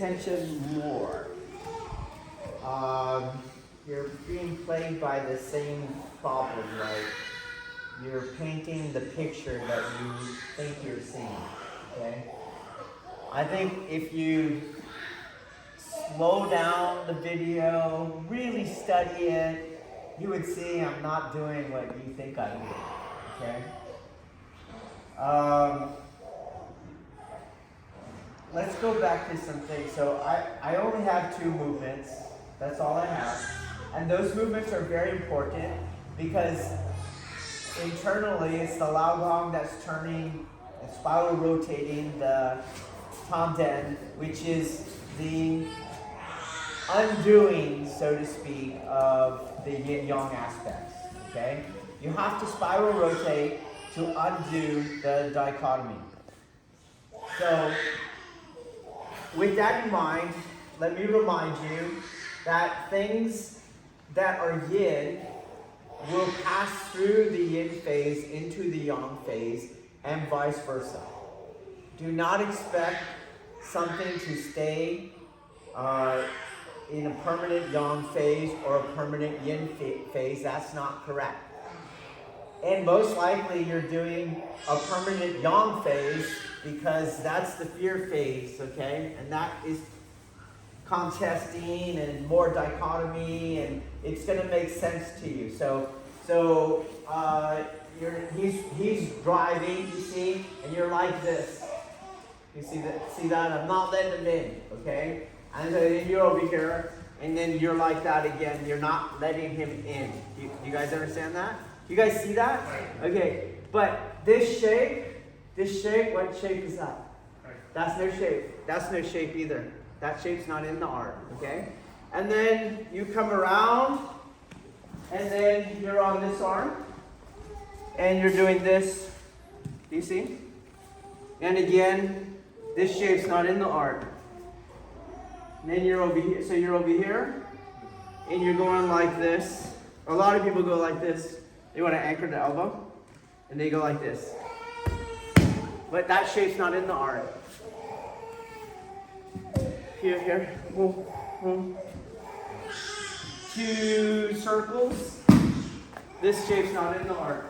attention more. You're being plagued by the same problem, like you're painting the picture that you think you're seeing, okay? I think if you slow down the video, really study it, you would see I'm not doing what you think I'm doing, okay? Let's go back to some things. So I only have 2 movements. That's all I have. And those movements are very important because internally it's the Lao Gong that's turning, spiral rotating the Tom Den, which is the undoing, so to speak, of the yin-yang aspects, okay? You have to spiral rotate to undo the dichotomy. So, with that in mind, let me remind you that things that are yin will pass through the yin phase into the yang phase and vice versa. Do not expect something to stay in a permanent yang phase or a permanent yin phase. That's not correct. And most likely you're doing a permanent yang phase because that's the fear phase, okay? And that is contesting and more dichotomy, and it's going to make sense to you. So he's driving, you see, and you're like this. You see that? I'm not letting him in, okay? And then you're over here, and then you're like that again. You're not letting him in. You guys understand that? You guys see that? Okay, but this shape, what shape is that? That's no shape. That's no shape either. That shape's not in the art, okay? And then you come around, and then you're on this arm, and you're doing this. Do you see? And again, this shape's not in the art. And then you're over here. So you're over here, and you're going like this. A lot of people go like this. They want to anchor the elbow, and they go like this. But that shape's not in the art. Here. 2 circles. This shape's not in the art.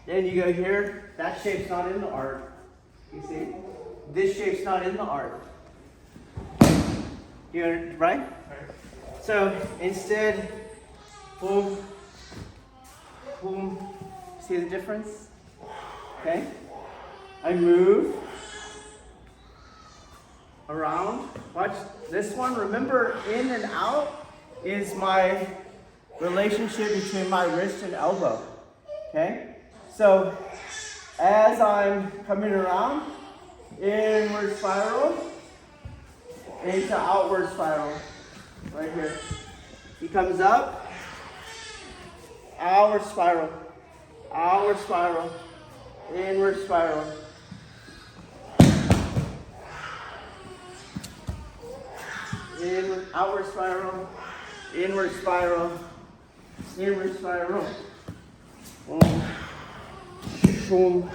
Then you go here. That shape's not in the art. You see? This shape's not in the art. You right? So instead, boom. See the difference? Okay. I move around. Watch this one. Remember, in and out is my relationship between my wrist and elbow. Okay? So as I'm coming around, inward spiral into outward spiral. Right here. He comes up, outward spiral, inward spiral. Outward spiral, inward spiral, inward spiral. Boom, boom,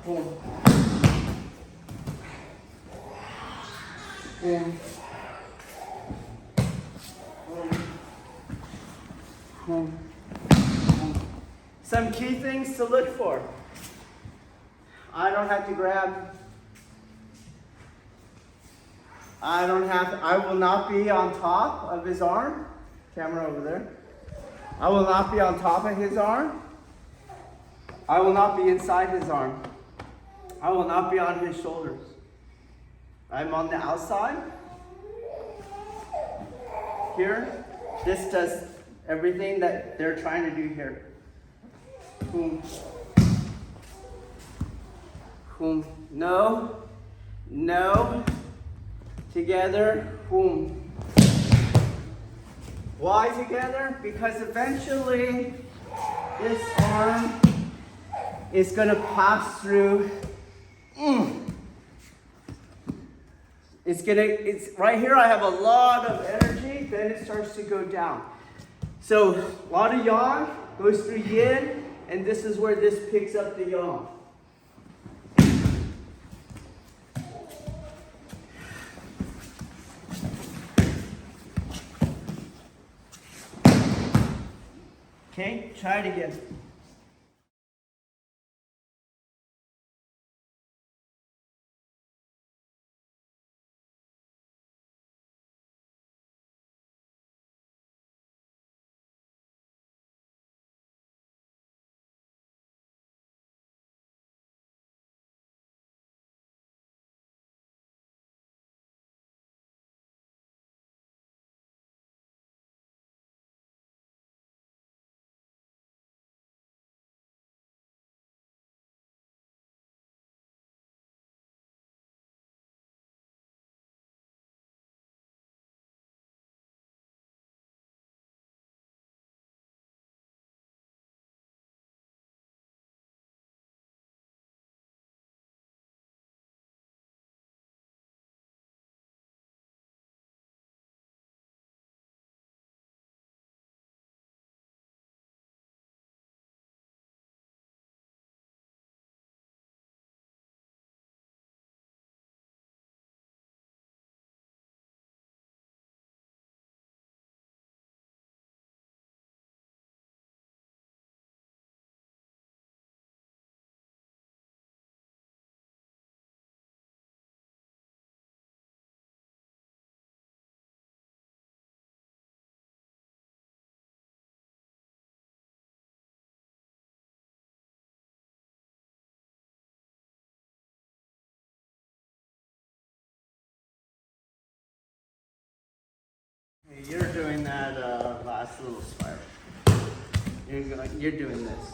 boom, boom, boom, boom. Some key things to look for. I don't have to grab. I will not be on top of his arm. Camera over there. I will not be on top of his arm. I will not be inside his arm. I will not be on his shoulders. I'm on the outside. Here, this does everything that they're trying to do here. Boom. Boom. No. Together. Boom. Why together? Because eventually this arm is going to pass through. It's right here. I have a lot of energy. Then it starts to go down. So a lot of yang goes through yin, and this is where this picks up the yang. Okay, try it again. You're doing that last little spiral. You're doing this.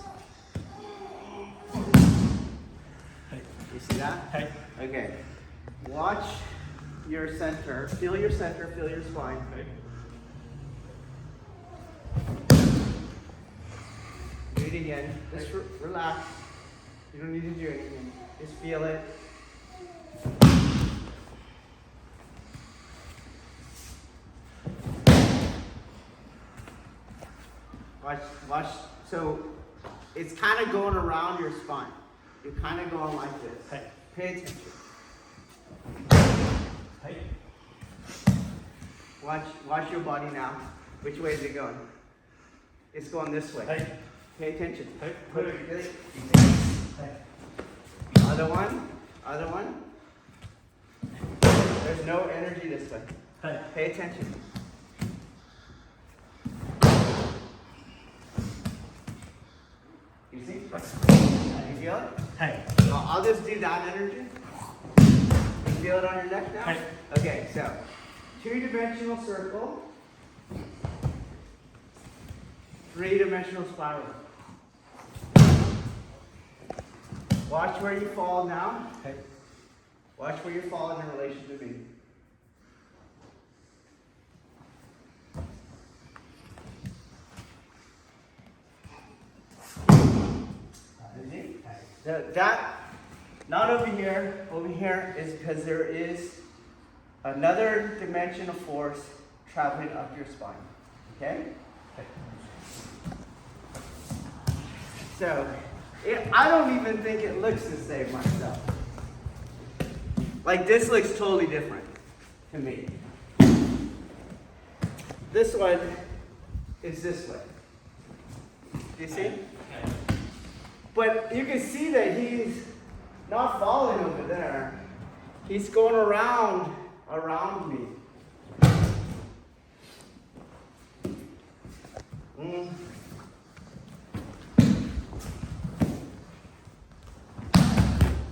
You see that? Hey. Okay. Watch your center. Feel your center. Feel your spine. Do it again. Just relax. You don't need to do anything. Just feel it. Watch. So it's kind of going around your spine. You're kind of going like this. Hey. Pay attention. Hey. Watch your body now. Which way is it going? It's going this way. Hey. Pay attention. Hey. Hey. Other one. There's no energy this way. Hey. Pay attention. You see? You feel it? Hey. I'll just do that energy. You feel it on your neck now? Hey. Okay, so 2-dimensional circle, 3-dimensional spiral. Watch where you fall now. Hey. Watch where you fall in relation to me. That, not over here is because there is another dimension of force traveling up your spine. Okay? So, I don't even think it looks the same myself. Like this looks totally different to me. This one is this way. Do you see? But you can see that he's not falling over there. He's going around me.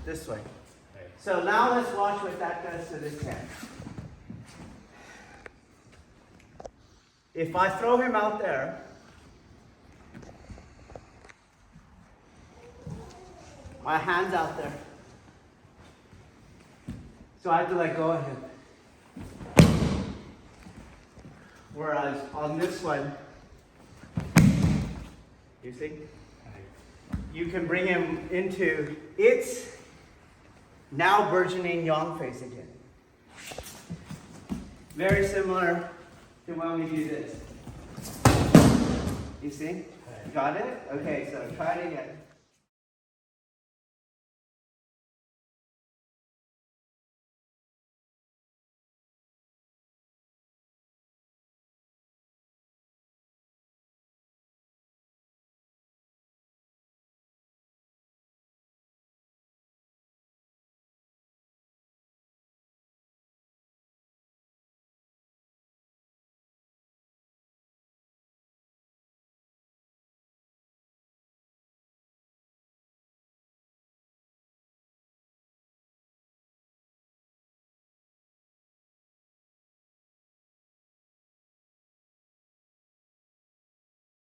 This way. So now let's watch what that does to this hand. If I throw him out there, my hand's out there. So I have to let go of him. Whereas on this one, you see? You can bring him into its now burgeoning yang face again. Very similar to when we do this. You see? Got it? Okay, so try it again.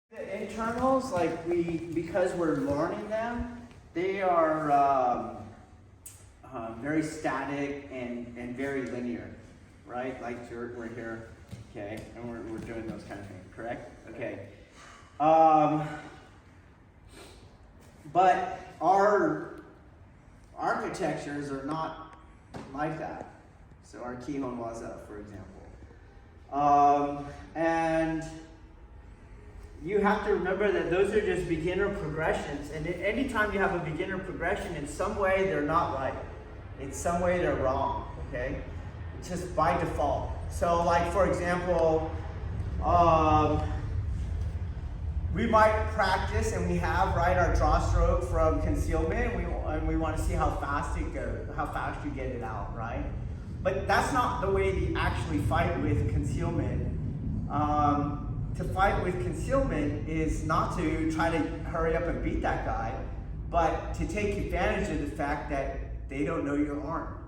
The internals, like because we're learning them, they are very static and very linear, right? Like we're here, okay, and we're doing those kind of things, correct? Okay. But our architectures are not like that. So our Kihon Waza, for example. And you have to remember that those are just beginner progressions. And anytime you have a beginner progression, in some way they're not right. In some way they're wrong, okay? It's just by default. So like, for example, we might practice, and we have, right, our draw stroke from concealment, and we want to see how fast it goes, how fast you get it out, right? But that's not the way you actually fight with concealment. To fight with concealment is not to try to hurry up and beat that guy, but to take advantage of the fact that they don't know your arm.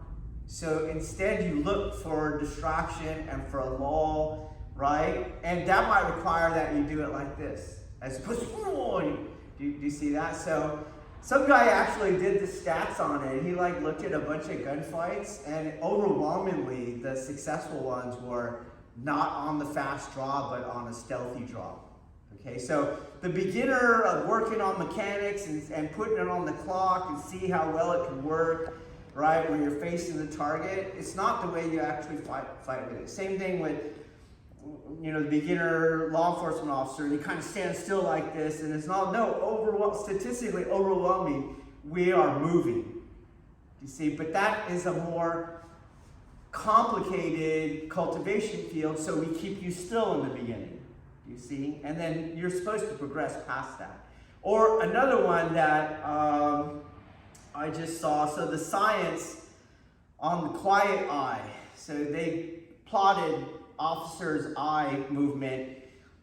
So instead you look for distraction and for a lull, right? And that might require that you do it like this, as opposed to, do you see that? So some guy actually did the stats on it. He like looked at a bunch of gunfights, and overwhelmingly the successful ones were not on the fast draw, but on a stealthy draw. Okay, so the beginner of working on mechanics and putting it on the clock and see how well it can work, right, when you're facing the target, it's not the way you actually fight with it. Same thing with, you know, the beginner law enforcement officer. You kind of stand still like this, and it's not, statistically overwhelming, we are moving. You see, but that is a more complicated cultivation field, so we keep you still in the beginning, you see, and then you're supposed to progress past that. Or another one that I just saw, so the science on the quiet eye, so they plotted officers' eye movement,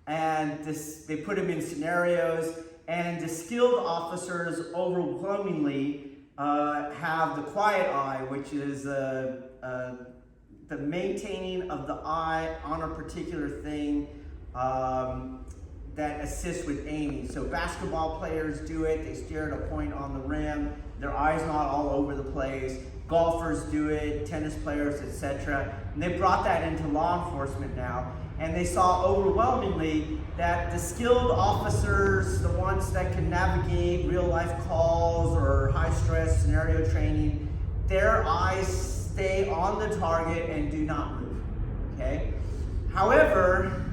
and they put them in scenarios, and the skilled officers overwhelmingly have the quiet eye, which is the maintaining of the eye on a particular thing that assists with aiming. So basketball players do it, they stare at a point on the rim, their eye's not all over the place. Golfers do it, tennis players, etc. And they brought that into law enforcement now, and they saw overwhelmingly that the skilled officers, the ones that can navigate real life calls or high stress scenario training, their eyes stay on the target and do not move, okay? However,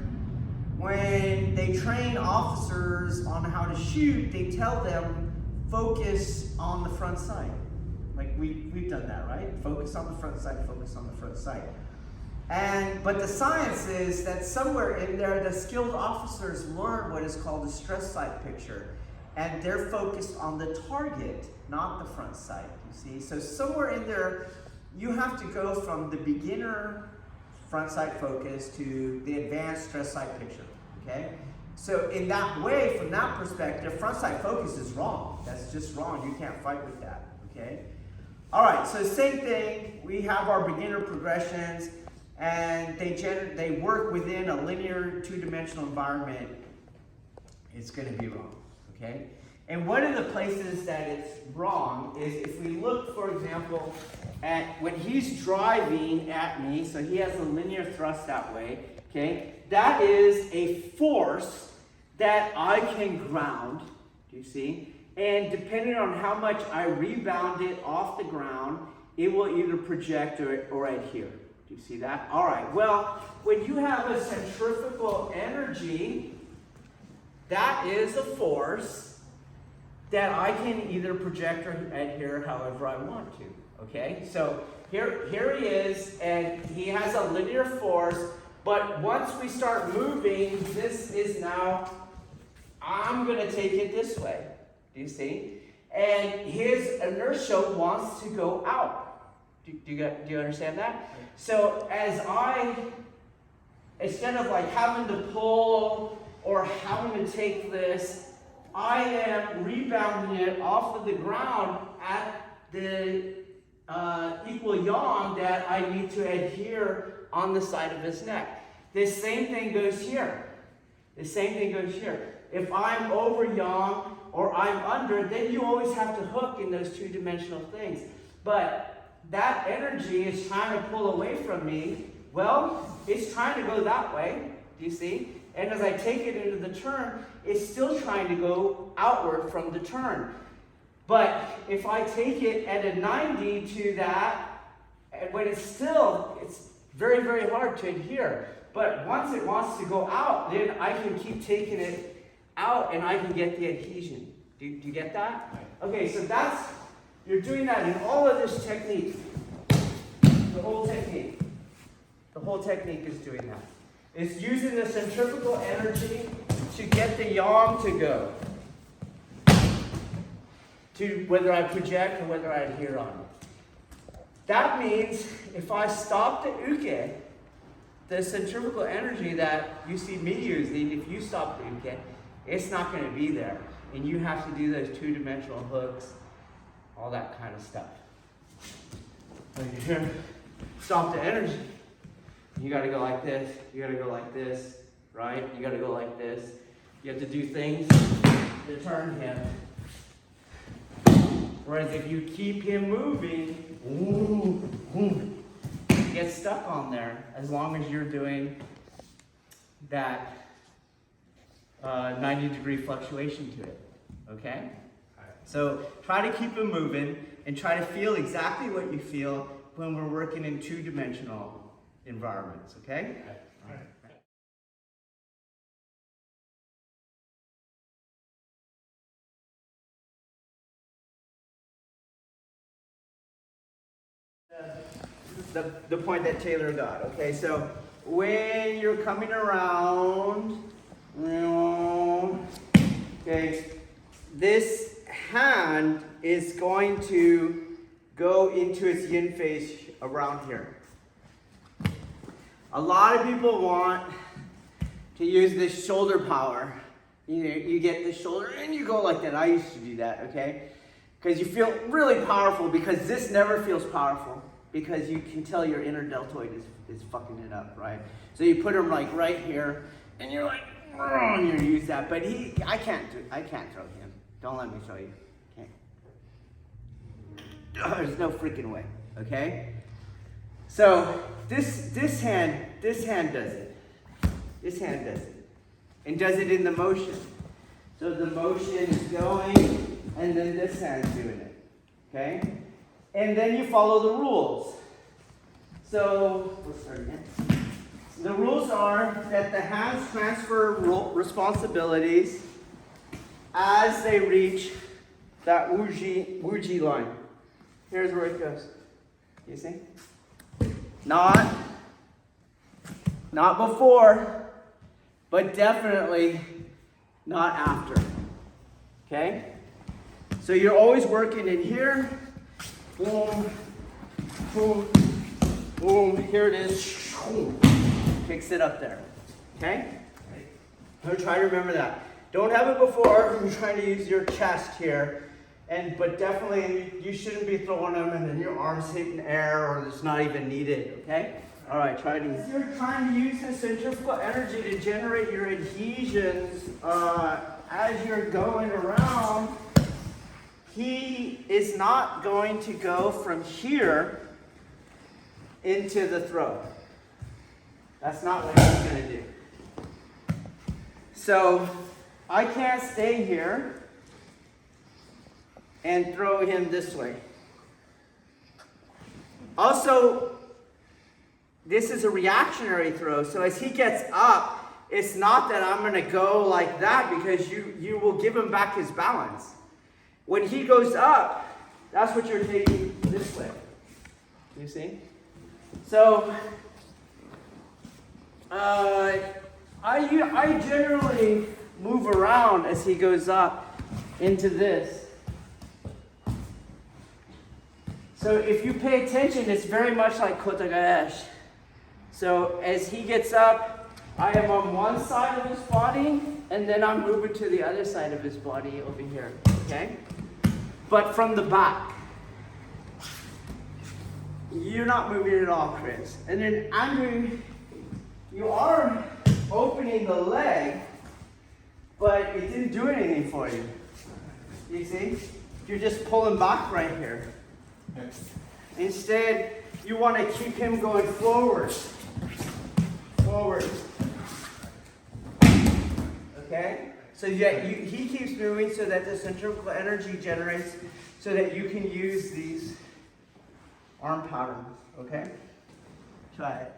when they train officers on how to shoot, they tell them, focus on the front sight. Like we've done that, right? Focus on the front sight, focus on the front sight. But the science is that somewhere in there, the skilled officers learn what is called a stress sight picture. And they're focused on the target, not the front sight, you see? So somewhere in there, you have to go from the beginner front sight focus to the advanced stress sight picture, okay? So in that way, from that perspective, front sight focus is wrong. That's just wrong. You can't fight with that, okay? All right, so same thing. We have our beginner progressions, and they work within a linear two-dimensional environment. It's going to be wrong, okay? And one of the places that it's wrong is if we look, for example, at when he's driving at me, so he has a linear thrust that way, okay? That is a force that I can ground, do you see? And depending on how much I rebound it off the ground, it will either project or adhere. Do you see that? All right, well, when you have a centrifugal energy that is a force that I can either project or adhere however I want to. Okay, so here he is, and he has a linear force, but once we start moving, this is now, I'm going to take it this way. Do you see? And his inertia wants to go out. Do you understand that? So as instead of like having to pull or having to take this, I am rebounding it off of the ground at the equal yang that I need to adhere on the side of his neck. This same thing goes here. The same thing goes here. If I'm over yang or I'm under, then you always have to hook in those two-dimensional things. But that energy is trying to pull away from me. Well, it's trying to go that way. Do you see? And as I take it into the turn, it's still trying to go outward from the turn. But if I take it at a 90 to that, when it's very, very hard to adhere. But once it wants to go out, then I can keep taking it out and I can get the adhesion. Do you get that? Okay, so you're doing that in all of this technique. The whole technique. The whole technique is doing that. It's using the centrifugal energy to get the yang to go. To whether I project or whether I adhere on it. That means if I stop the uke, the centrifugal energy that you see me using, if you stop the uke, it's not going to be there. And you have to do those two-dimensional hooks, all that kind of stuff. When you hear stop the energy, you got to go like this, you got to go like this, right? You got to go like this. You have to do things to turn him. Whereas if you keep him moving, you get stuck on there as long as you're doing that 90-degree fluctuation to it. Okay? So try to keep him moving and try to feel exactly what you feel when we're working in two-dimensional environments. Okay? All right. The point that Taylor got, okay? So when you're coming around, okay, this hand is going to go into its yin phase around here. A lot of people want to use this shoulder power. You get the shoulder and you go like that. I used to do that, okay? Because you feel really powerful, because this never feels powerful. Because you can tell your inner deltoid is fucking it up, right? So you put him like right here, and you're like, and you use that. But I can't throw him. Don't let me throw you. Okay. There's no freaking way. Okay. So this hand does it. This hand does it, and does it in the motion. So the motion is going, and then this hand's doing it. Okay. And then you follow the rules. So, let's start again. The rules are that the hands transfer responsibilities as they reach that wuji line. Here's where it goes. You see? Not before, but definitely not after. Okay? So you're always working in here. Boom, boom, boom. Here it is. Kicks it up there. Okay? I'm try to remember that. Don't have it before. You're trying to use your chest here. But definitely you shouldn't be throwing them and then your arms hitting air, or it's not even needed. Okay? All right, try to use. You're trying to use the centrifugal energy to generate your adhesions as you're going around. He is not going to go from here into the throat. That's not what he's going to do. So I can't stay here and throw him this way. Also, this is a reactionary throw, so as he gets up, it's not that I'm going to go like that, because you will give him back his balance. When he goes up, that's what you're taking this way. You see? So, I generally move around as he goes up into this. So if you pay attention, it's very much like Kotagaesh. So as he gets up, I am on one side of his body, and then I'm moving to the other side of his body over here, okay? But from the back. You're not moving at all, Chris. And then Andrew, you are opening the leg, but it didn't do anything for you. You see? You're just pulling back right here. Instead, you want to keep him going forward. Forward. Okay? So he keeps moving so that the centrifugal energy generates so that you can use these arm patterns. Okay? Try it.